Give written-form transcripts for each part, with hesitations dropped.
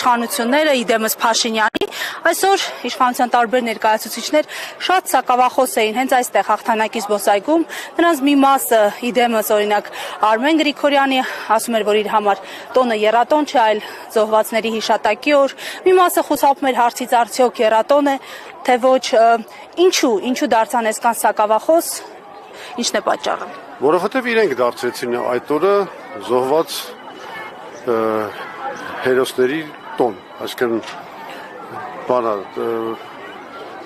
իշխանությունները, իդեմս Փաշինյանի, այսօր իշխանության տարբեր ներկայացուցիչներ շատ սակավախոս էին հենց այստեղ հաղթանակի զբոսայգում, նրանց մի մասը իդեմս օրինակ Արմեն Գրիգորյանի ասում էր, որ իր համար տոնը եռատոն չէ, այլ զոհվածների հիշատակի օր, մի մասը խուսափում էր հարցից արդյոք եռատոն է, թե ոչ, ինչու դարձան այսքան սակավախոս, ինչն է պատճառը։ Որովհետև իրենք դարձրեցին այդ օրը զոհված հերոսների տոն, այսինքն բանը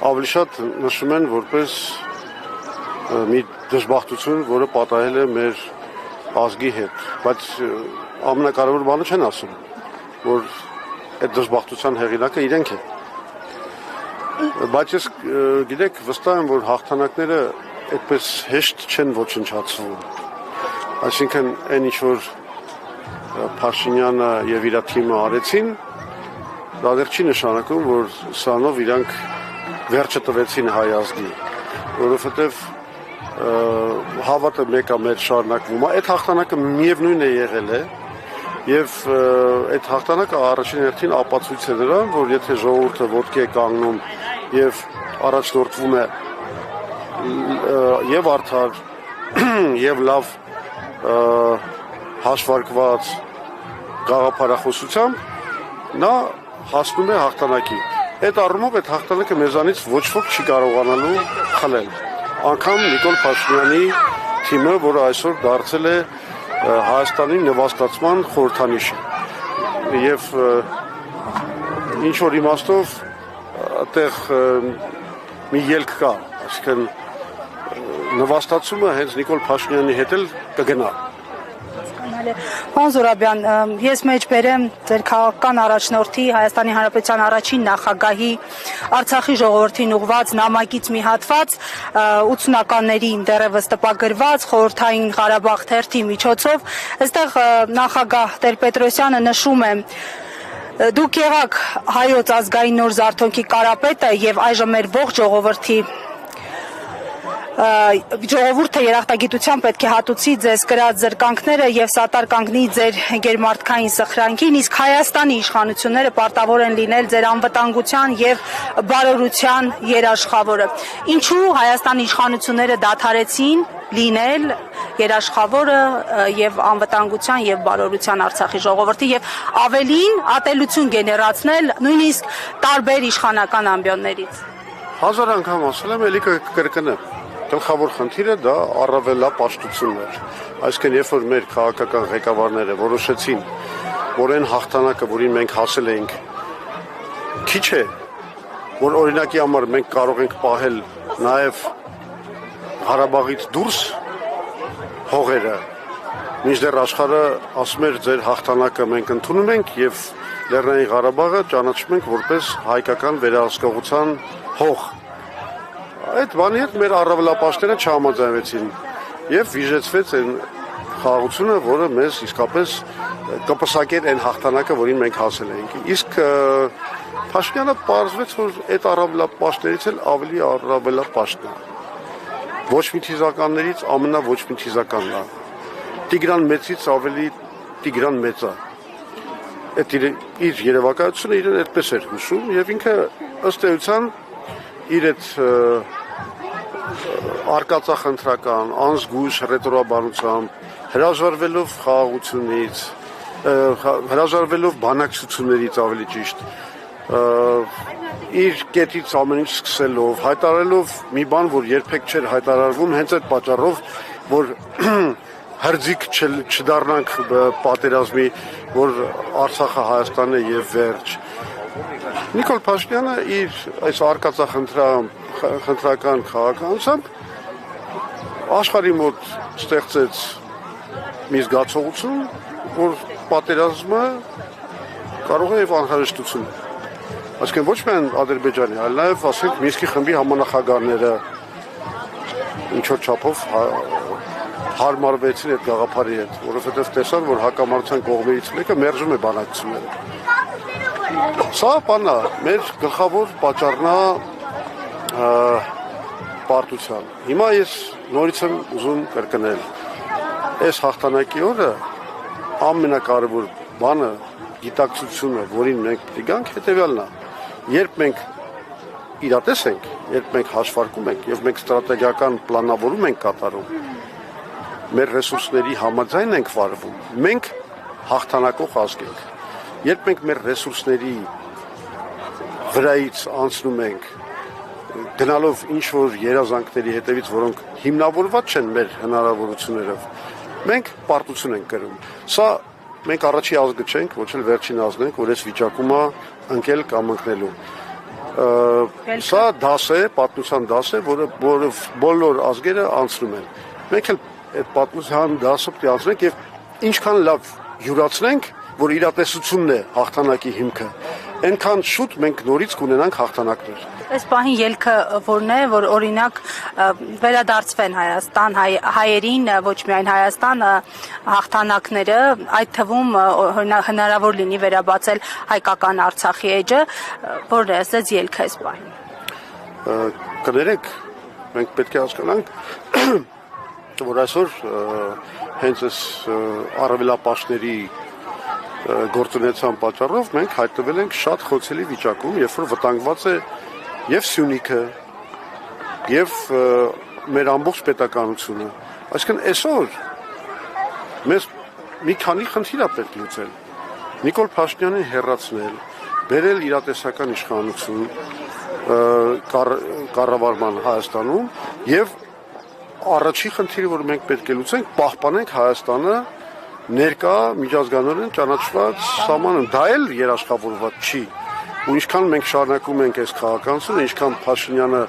ավելի շատ նշում են որպես մի դժբախտություն, որը պատահել է մեր ազգի հետ, բայց ամենակարևոր բանը չեն ասում, որ այդ դժբախտության հեղինակը իրենք են։ Բայց ես գիտեք, վստահ եմ, որ հաղթանակները այդպես հեշտ չեն ոչնչացվում։ Այսինքն այն ինչ որ Փաշինյանը եւ իր թիմը արեցին, դա դեռ չի նշանակում, որ սրանով իրանք վերջը տվեցին հայ ազգի, որովհետեւ հավատը մեկը մեր շարունակվում է, այդ հաղթանակը միևնույն է եղել է եւ այդ հաղթանակը առաջին հերթին ապացույց է դրան, որ եթե ժողովուրդը ոտքի է կանգնում եւ առաջնորդվում է եւ արդար եւ լավ հաշվարկված գաղափարախոսությամբ նա հասնում է հաղթանակի։ Այդ առումով այդ հաղթանակը մեզանից ոչ ոք չի կարողանալու խլել։ Անկամ Նիկոլ Փաշինյանի թիմը, որը այսօր դարձել է Հայաստանի նվաստացման խորհրդանիշը։ Եվ ինչ որ իմաստով այդտեղ մի ելք կա, այսինքն նվաստացումը հենց Նիկոլ Փաշինյանի հետ էլ կգնա։ Պարոն Զուրաբյան, ես մեջ բերեմ ձեր քաղաքական առաջնորդի Հայաստանի Հանրապետության առաջին նախագահի Արցախի ժողովրդին ուղղված նամակից մի հատված 80-ականներին դեռևս տպագրված խորհրդային Ղարաբաղ թերթի միջոցով, այստեղ նախագահ Տեր-Պետրոսյանը նշում է. Դուք եղաք հայոց ազգային նոր զարթոնքի կարապետը եւ այժմ մեր ողջ ժողովուրդը երախտագիտությամբ պետք է հատուցի ձեզ կրած զրկանքները եւ սատար կանգնի ձեր գերմարտքային սխրանքին, իսկ Հայաստանի իշխանությունները պարտավոր են լինել ձեր անվտանգության եւ բարօրության երաշխավորը։ Ինչու Հայաստանի իշխանությունները դադարեցին լինել երաշխավորը եւ անվտանգության եւ բարօրության Արցախի ժողովրդի եւ ավելին ատելություն գեներացնել նույնիսկ տարբեր իշխանական ամբիոններից։ Հազար անգամ ասել եմ, ելի կկրկնեմ։ Գլխավոր խնդիրը դա առավելապաշտությունն էր։ Այսինքն երբ որ մեր քաղաքական ղեկավարները որոշեցին, որ այն հաղթանակը, որին մենք հասել էինք, քիչ է, որ օրինակի համար մենք կարող ենք պահել նաև Ղարաբաղից դուրս հողերը, մինչդեռ աշխարհը ասում էր ձեր հաղթանակը մենք ընդունում ենք եւ Լեռնային Ղարաբաղը ճանաչում ենք որպես հայկական վերահսկողության հող։ Այդ բանի հետ մեր առավելապաշտները չհամաձայնվեցին եւ վիժեցվեց այն խաղաղությունը, որը մեզ իսկապես կպսակեր այն հաղթանակը, որին մենք հասել էինք։ Իսկ Փաշինյանը պարզվեց, որ այդ առավելապաշտներից էլ ավելի առավելապաշտն է։ Ոչ մի թիզականներից ամենա ոչ մի թիզականն է։ Տիգրան մեծից ավելի Տիգրան մեծ է։ Այդ իր երևակայությունը իրեն այդպես էր հուշում եւ ինքը ըստ էության իր այդ արկածախնդրական, անզգույշ ռետորաբանությամբ, հրաժարվելով խաղաղությունից, հրաժարվելով բանակցություններից ավելի ճիշտ, իր կետից ամեն ինչ սկսելով, հայտարարելով մի բան, որ երբեք չէր հայտարարվում, հենց այդ պատճառով, որ հրձիկ չդառնանք պատերազմի, որ Արցախը Հայաստան է եւ վերջ։ Նիկոլ Փաշինյանը իր այս արկածախնդրական քաղաքականությամբ աշխարհի մոտ ստեղծեց մի զգացողություն, որ պատերազմը կարող է եւ անհրաժեշտություն։ Այսինքն ոչ միայն Ադրբեջանի, այլ նաեւ ասենք Մինսկի խմբի համանախագահները ինչ որ չափով հարմարվեցին այդ գաղափարի հետ, որովհետեւ տեսան, որ հակամարտության կողմերից մեկը մերժում է բանակցությունները։ Սա բանն է, մեր գլխավոր պատճառն է պարտության։ Հիմա ես նորից եմ ուզում կրկնել, այս հաղթանակի օրը ամենակարևոր բանը գիտակցությունը, որին մենք պետք է գանք, հետևյալն է. երբ մենք իրատես ենք, երբ մենք հաշվարկում ենք եւ մենք ստրատեգիական պլանավորում ենք կատարում, մեր ռեսուրսների համաձայն ենք վարվում, մենք հաղթանակող ազգ ենք։ Երբ մենք մեր ռեսուրսների վրայից անցնում ենք, գնալով ինչ-որ երազանքների հետևից, որոնք հիմնավորված չեն մեր հնարավորություններով, մենք պարտություն ենք կրում։ Սա մենք առաջի ազգը չենք, ոչ էլ վերջին ազգն ենք, որ այս վիճակում է ընկել կամ ընկնելու։ Սա դաս է, պատմության դաս է, որը բոլոր ազգերը անցնում են։ Մենք էլ այդ պատմության դասը պետք է անցնենք եւ ինչքան լավ յուրացնենք, որ իրատեսությունն է հաղթանակի հիմքը, այնքան շուտ մենք նորից կունենանք հաղթանակներ։ Այս պահին ելքը որն է, որ օրինակ վերադարձվեն Հայաստան հայերին, ոչ միայն Հայաստան հաղթանակները, այդ թվում հնարավոր լինի վերաբացել հայկական Արցախի էջը, որն է ասած ելքը այս պահին։ Կներեք, մենք պետք է հասկանանք, որ այսօր հենց այս առավելապաշտների գործունեության պատճառով մենք հայտնվել ենք շատ խոցելի վիճակում, երբ որ վտանգված է եւ Սյունիքը, եւ մեր ամբողջ պետականությունը։ Այսինքն այսօր մեզ մի քանի խնդիր է պետք լուծել։ Նիկոլ Փաշինյանին հեռացնել, բերել իրատեսական իշխանություն կառավարման Հայաստանում եւ առաջի խնդիրը, որ մենք պետք է լուծենք, պահպանենք Հայաստանը ներկա միջազգանորեն ճանաչված սահմանում, դա էլ երաշխավորված չի։ Ու ինչքան մենք շարունակում ենք այս քաղաքականությունը, ինչքան Փաշինյանը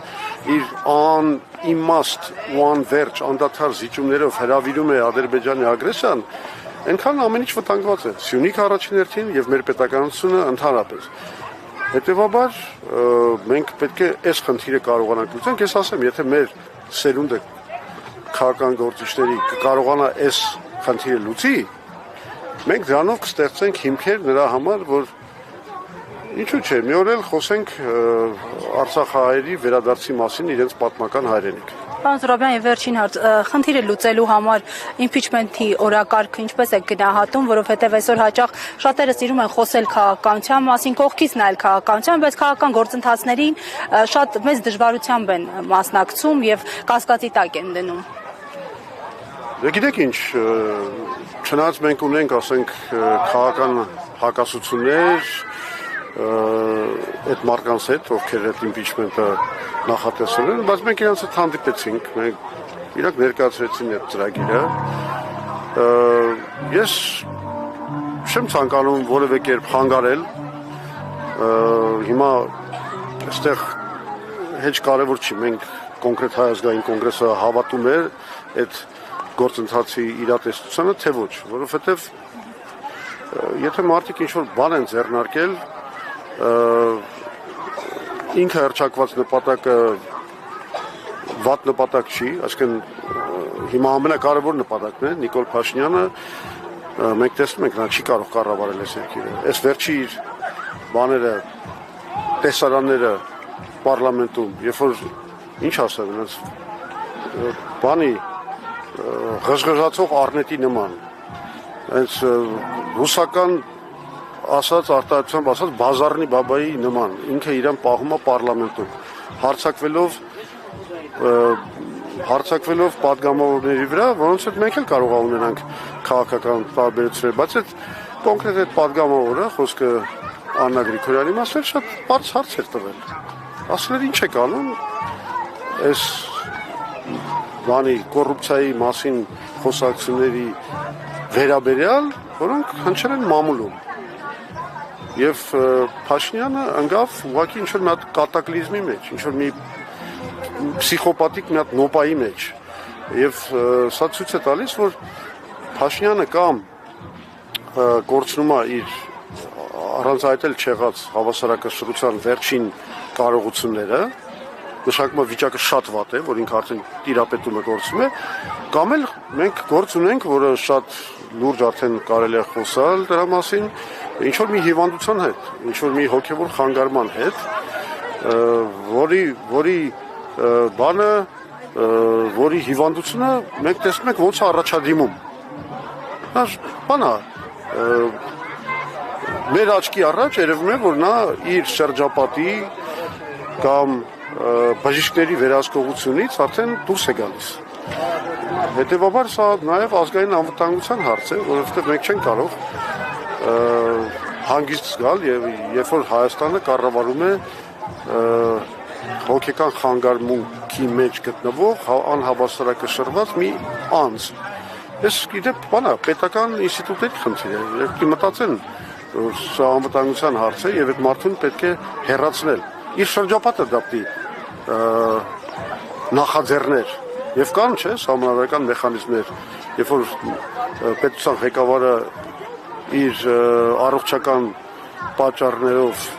իր անիմաստ ու անվերջ անդադար զիջումներով հրավիրում է Ադրբեջանի ագրեսիան, այնքան ամեն ինչ վտանգված է։ Սյունիքը առաջին հերթին եւ մեր պետականությունը ընդհանրապես։ Հետևաբար մենք պետք է այս խնդիրը կարողանանք լուծենք, ես ասեմ, եթե մեր սերունդը քաղաքական գործիչների կկարողանա այս խնդիրը լուծի, մենք դրանով կստեղծենք հիմքեր նրա համար, որ ինչու՞ չէ, մի օր էլ խոսենք արցախահայերի վերադարձի մասին իրենց պատմական հայրենիք։ Պարոն Զուրաբյան, եւ վերջին հարց, խնդիրը լուծելու համար իմպիչմենթի օրակարգը ինչպես է գնահատում, որովհետեւ այսօր հաճախ շատերը սիրում են խոսել քաղաքականության մասին, կողքից նայել քաղաքականության, բայց քաղաքական գործընթացներին շատ մեծ դժվարությամբ են մասնակցում եւ կասկածի տակ են դնում։ Գիտեք ինչ, չնայած մենք ունենք, ասենք, քաղաքական հակասություններ այդ մարդկանց հետ, ովքեր այդ իմպիչմենտը նախատեսել են, բայց մենք իրենց հետ հանդիպեցինք, մենք իրենք ներկայացրեցին այդ ծրագիրը։ Ես չեմ ցանկանում որևէ կերպ խանգարել, հիմա այստեղ հեչ կարևոր չի, մենք կոնկրետ Հայ ազգային կոնգրեսը հավատում էր այդ գործընթացի իրատեսությանը, թե ոչ, որովհետև եթե մարդիկ ինչ-որ բան են ձեռնարկել, ինքը հռչակված նպատակը վատ նպատակ չի, այսինքն հիմա ամենակարևոր նպատակն է Նիկոլ Փաշինյանը, մենք տեսնում ենք, նա չի կարող կառավարել այս երկիրը։ Այս վերջի իր բաները, տեսարանները պարլամենտում, երբ որ ինչ ասեմ, բանի ղժղժացող առնետի նման, հենց ռուսական ասած արտահայտությամբ ասած բազարնի բաբայի նման, ինքը իրեն պահում է պարլամենտում, հարձակվելով պատգամավորների վրա, որոնց հետ մենք էլ կարող ունենանք քաղաքական տարբերություններ, բայց այդ կոնկրետ այդ պատգամավորը, խոսքը Աննա Գրիգորյանի մասին շատ բարձ հարց էր տվել։ Ասել էր ինչ եք անում, այս բանի կոռուպցիայի մասին խոսակցությունների վերաբերյալ, որոնք հնչել են մամուլում։ Եվ Փաշինյանը ընկավ ուղղակի ինչ-որ մի հատ կատակլիզմի մեջ, ինչ-որ մի պսիխոպաթիկ մի հատ նոպայի մեջ։ Եվ սա ցույց է տալիս, որ Փաշինյանը կամ կորցնում է իր առանց այդ էլ չեղած հավասարակշռության վերջին կարողությունները, նշանակում է վիճակը շատ վատ է, որ ինքը արդեն տիրապետում է գործում է, կամ էլ մենք գործ ունենք, որը շատ լուրջ արդեն կարելի է խոսալ դրա մասին, ինչ որ մի հիվանդության հետ, ինչ որ մի հոգևոր խանգարման հետ, որի բանը, որի հիվանդությունը մենք տեսնում ենք ոնց է առաջադիմում։ Բանա, մեր աչքի առաջ երևում է, որ նա իր շրջապատի կամ բժիշկների վերահսկողությունից արդեն դուրս է գալիս։ Հետևաբար սա նաև ազգային անվտանգության հարց է, որովհետև մենք չենք կարող հանգիստ զգալ եւ երբ որ Հայաստանը կառավարում է հոգեկան խանգարումի մեջ գտնվող անհավասարակշռված մի անձ։ Ես գիտեմ, բանա, պետական ինստիտուտների խնդիր է, երբ մտածեն, որ սա անվտանգության հարց է եւ այդ մարդուն պետք է հեռացնել։ Իր շրջապատը դեպի նախաձեռներ եւ կան, չէ, համանավական մեխանիզմներ, երբ որ պետության ղեկավարը իր առողջական պատճառներով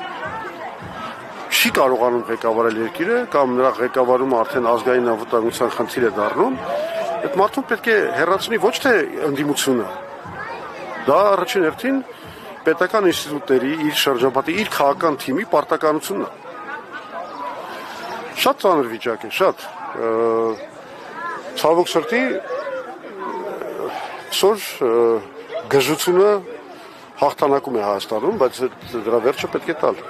չի կարողանում ղեկավարել երկիրը կամ նրա ղեկավարումը արդեն ազգային անվտանգության խնդիր է դառնում, այդ մարդուն պետք է հեռացնի ոչ թե ընդդիմությունը, դա առաջին հերթին պետական ինստիտուտների, իր շրջապատի, իր քաղաքական թիմի պարտականությունն է։ Շատ ծանր վիճակ է, շատ ցավոք սրտի այսօր գժությունը հաղթանակում է Հայաստանում, բայց դրա վերջը պետք է տալ։